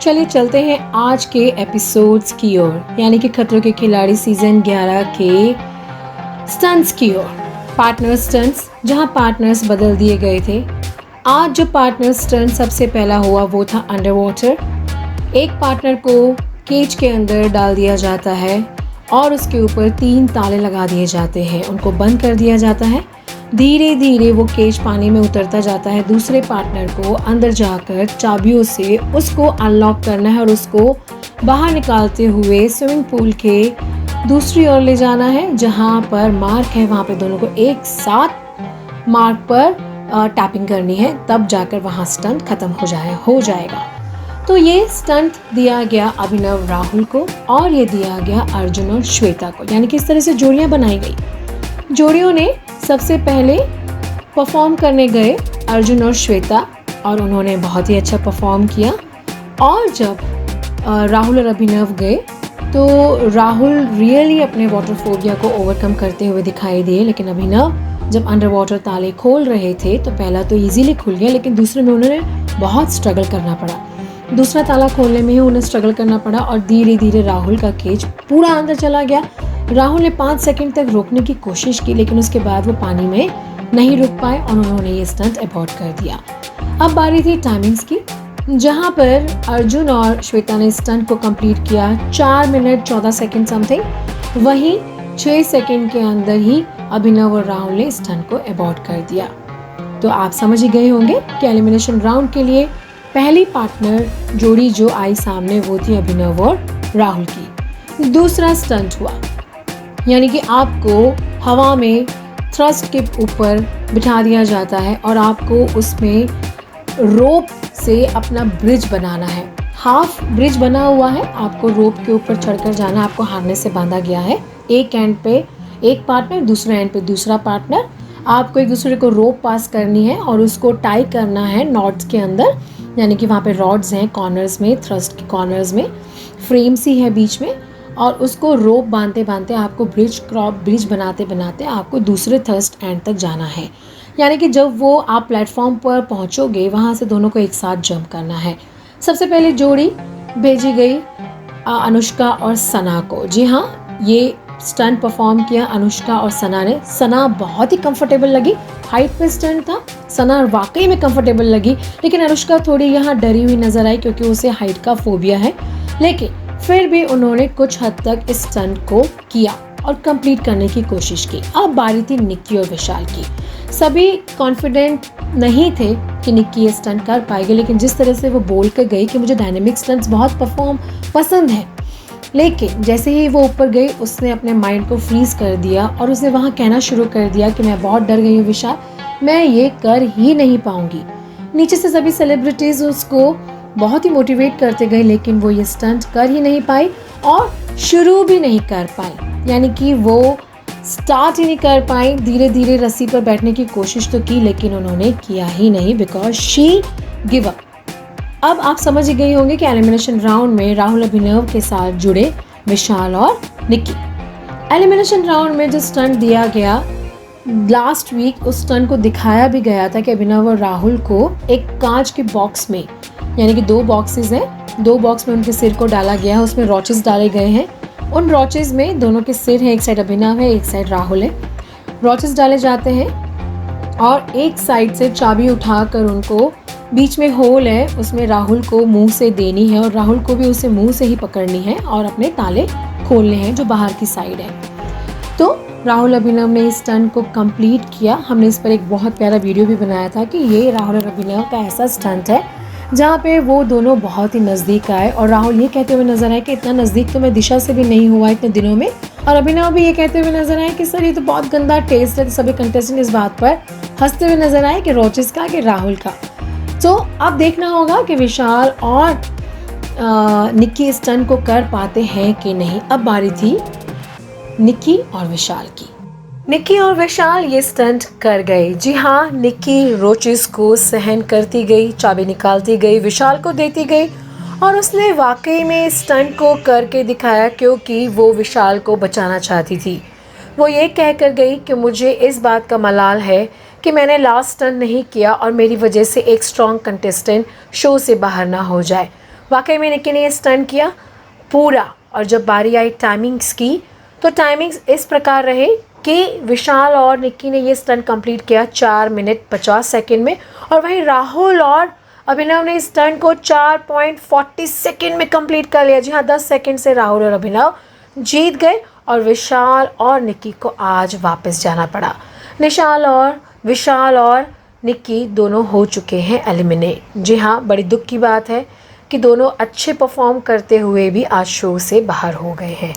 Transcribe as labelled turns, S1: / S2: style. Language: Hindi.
S1: चलिए चलते हैं आज के एपिसोड्स की ओर, यानी कि खतरों के खिलाड़ी सीजन 11 के स्टंट्स की ओर। पार्टनर स्टंट्स, जहां पार्टनर्स बदल दिए गए थे। आज जो पार्टनर स्टंट सबसे पहला हुआ वो था अंडर वाटर। एक पार्टनर को केज के अंदर डाल दिया जाता है और उसके ऊपर 3 ताले लगा दिए जाते हैं, उनको बंद कर दिया जाता है। धीरे धीरे वो केज पानी में उतरता जाता है। दूसरे पार्टनर को अंदर जाकर चाबियों से उसको अनलॉक करना है और उसको बाहर निकालते हुए स्विमिंग पूल के दूसरी ओर ले जाना है, जहाँ पर मार्क है वहाँ पे दोनों को एक साथ मार्क पर टैपिंग करनी है, तब जाकर वहाँ स्टंट खत्म हो जाएगा। तो ये स्टंट दिया गया अभिनव राहुल को और ये दिया गया अर्जुन और श्वेता को, यानी कि इस तरह से जोड़ियाँ बनाई गई। जोड़ियों ने सबसे पहले परफॉर्म करने गए अर्जुन और श्वेता और उन्होंने बहुत ही अच्छा परफॉर्म किया। और जब राहुल और अभिनव गए तो राहुल रियली अपने वाटर फोबिया को ओवरकम करते हुए दिखाई दिए, लेकिन अभिनव जब अंडर वाटर ताले खोल रहे थे तो पहला तो इजीली खुल गया, लेकिन दूसरे में उन्होंने बहुत स्ट्रगल करना पड़ा। दूसरा ताला खोलने में ही उन्हें स्ट्रगल करना पड़ा और धीरे धीरे राहुल का केज पूरा अंदर चला गया। राहुल ने 5 सेकंड तक रोकने की कोशिश की, लेकिन उसके बाद वो पानी में नहीं रुक पाए और उन्होंने ये स्टंट अबॉर्ट कर दिया। अब बारी थी टाइमिंग्स की, जहाँ पर अर्जुन और श्वेता ने स्टंट को कंप्लीट किया 4 मिनट 14 सेकंड समथिंग। वहीं 6 सेकंड के अंदर ही अभिनव और राहुल ने स्टंट को अबॉर्ट कर दिया। तो आप समझ ही गए होंगे कि एलिमिनेशन राउंड के लिए पहली पार्टनर जोड़ी जो आई सामने वो थी अभिनव और राहुल की। दूसरा स्टंट हुआ, यानी कि आपको हवा में थ्रस्ट के ऊपर बिठा दिया जाता है और आपको उसमें रोप से अपना ब्रिज बनाना है। हाफ ब्रिज बना हुआ है, आपको रोप के ऊपर चढ़कर जाना, आपको हार्नेस से बांधा गया है। एक एंड पे एक पार्टनर, दूसरे एंड पे दूसरा पार्टनर। आपको एक दूसरे को रोप पास करनी है और उसको टाई करना है नॉट्स के अंदर, यानी कि वहाँ पे रॉड्स हैं कॉर्नर्स में, थ्रस्ट के कॉर्नर्स में फ्रेम्स ही है बीच में, और उसको रोप बांधते बांधते आपको ब्रिज बनाते बनाते आपको दूसरे थ्रस्ट एंड तक जाना है। यानी कि जब वो आप प्लेटफॉर्म पर पहुंचोगे वहाँ से दोनों को एक साथ जंप करना है। सबसे पहले जोड़ी भेजी गई अनुष्का और सना को। जी हाँ, ये स्टंट परफॉर्म किया अनुष्का और सना ने। सना बहुत ही कंफर्टेबल लगी, हाइट पे स्टंट था, सना वाकई में कंफर्टेबल लगी, लेकिन अनुष्का थोड़ी यहाँ डरी हुई नजर आई क्योंकि उसे हाइट का फोबिया है। लेकिन फिर भी उन्होंने कुछ हद तक इस स्टंट को किया और कंप्लीट करने की कोशिश की। अब बारी थी निक्की और विशाल की। सभी कॉन्फिडेंट नहीं थे कि निक्की ये स्टंट कर पाएगी, लेकिन जिस तरह से वो बोल कर गई कि मुझे डायनेमिक स्टंट्स बहुत पसंद है, लेकिन जैसे ही वो ऊपर गई उसने अपने माइंड को फ्रीज कर दिया और उसने वहाँ कहना शुरू कर दिया कि मैं बहुत डर गई हूँ विशाल, मैं ये कर ही नहीं पाऊंगी। नीचे से सभी सेलिब्रिटीज उसको बहुत ही मोटिवेट करते गए, लेकिन वो ये स्टंट कर ही नहीं पाई और शुरू भी नहीं कर पाई, यानी कि वो स्टार्ट ही नहीं कर पाई। धीरे धीरे रस्सी पर बैठने की कोशिश तो की, लेकिन उन्होंने किया ही नहीं, बिकॉज शी गिव अप। अब आप समझ ही गए होंगे कि एलिमिनेशन राउंड में राहुल अभिनव के साथ जुड़े विशाल और निक्की। एलिमिनेशन राउंड में जो स्टंट दिया गया लास्ट वीक, उस स्टंट को दिखाया भी गया था कि अभिनव और राहुल को एक कांच के बॉक्स में, यानी कि 2 बॉक्सेस हैं, 2 बॉक्स में उनके सिर को डाला गया है, उसमें रॉचेस डाले गए हैं। उन रॉचेस में दोनों के सिर है, एक साइड अभिनव है, एक साइड राहुल है। रॉचेस डाले जाते हैं और एक साइड से चाबी उठाकर उनको, बीच में होल है, उसमें राहुल को मुंह से देनी है और राहुल को भी उसे मुंह से ही पकड़नी है और अपने ताले खोलने हैं जो बाहर की साइड है। तो राहुल अभिनव ने इस स्टंट को कंप्लीट किया। हमने इस पर एक बहुत प्यारा वीडियो भी बनाया था कि ये राहुल और अभिनव का ऐसा स्टंट है जहाँ पे वो दोनों बहुत ही नज़दीक आए और राहुल ये कहते हुए नजर आए कि इतना नज़दीक तो मैं दिशा से भी नहीं हुआ इतने दिनों में, और अभिनव भी ये कहते हुए नजर आए कि सर ये तो बहुत गंदा टेस्ट है। तो सभी कंटेस्टेंट इस बात पर हंसते हुए नजर आए कि रोचेस का कि राहुल का। तो अब देखना होगा कि विशाल और निक्की स्टंट को कर पाते हैं कि नहीं। अब बारी थी निक्की और विशाल की। निक्की और विशाल ये स्टंट कर गए। जी हाँ, निक्की रोचेस को सहन करती गई, चाबी निकालती गई, विशाल को देती गई और उसने वाकई में स्टंट को करके दिखाया क्योंकि वो विशाल को बचाना चाहती थी। वो ये कह कर गई कि मुझे इस बात का मलाल है कि मैंने लास्ट स्टंट नहीं किया और मेरी वजह से एक स्ट्रॉन्ग कंटेस्टेंट शो से बाहर ना हो जाए। वाकई में निक्की ने ये स्टंट किया पूरा। और जब बारी आई टाइमिंग्स की तो टाइमिंग्स इस प्रकार रहे कि विशाल और निक्की ने ये स्टंट कंप्लीट किया 4 मिनट 50 सेकंड में, और वहीं राहुल और अभिनव ने इस स्टंट को 4.40 सेकंड में कंप्लीट कर लिया। जी हाँ, 10 सेकंड से राहुल और अभिनव जीत गए और विशाल और निक्की को आज वापस जाना पड़ा। विशाल और निक्की दोनों हो चुके हैं एलिमिनेट। जी हाँ, बड़ी दुख की बात है कि दोनों अच्छे परफॉर्म करते हुए भी आज शो से बाहर हो गए हैं।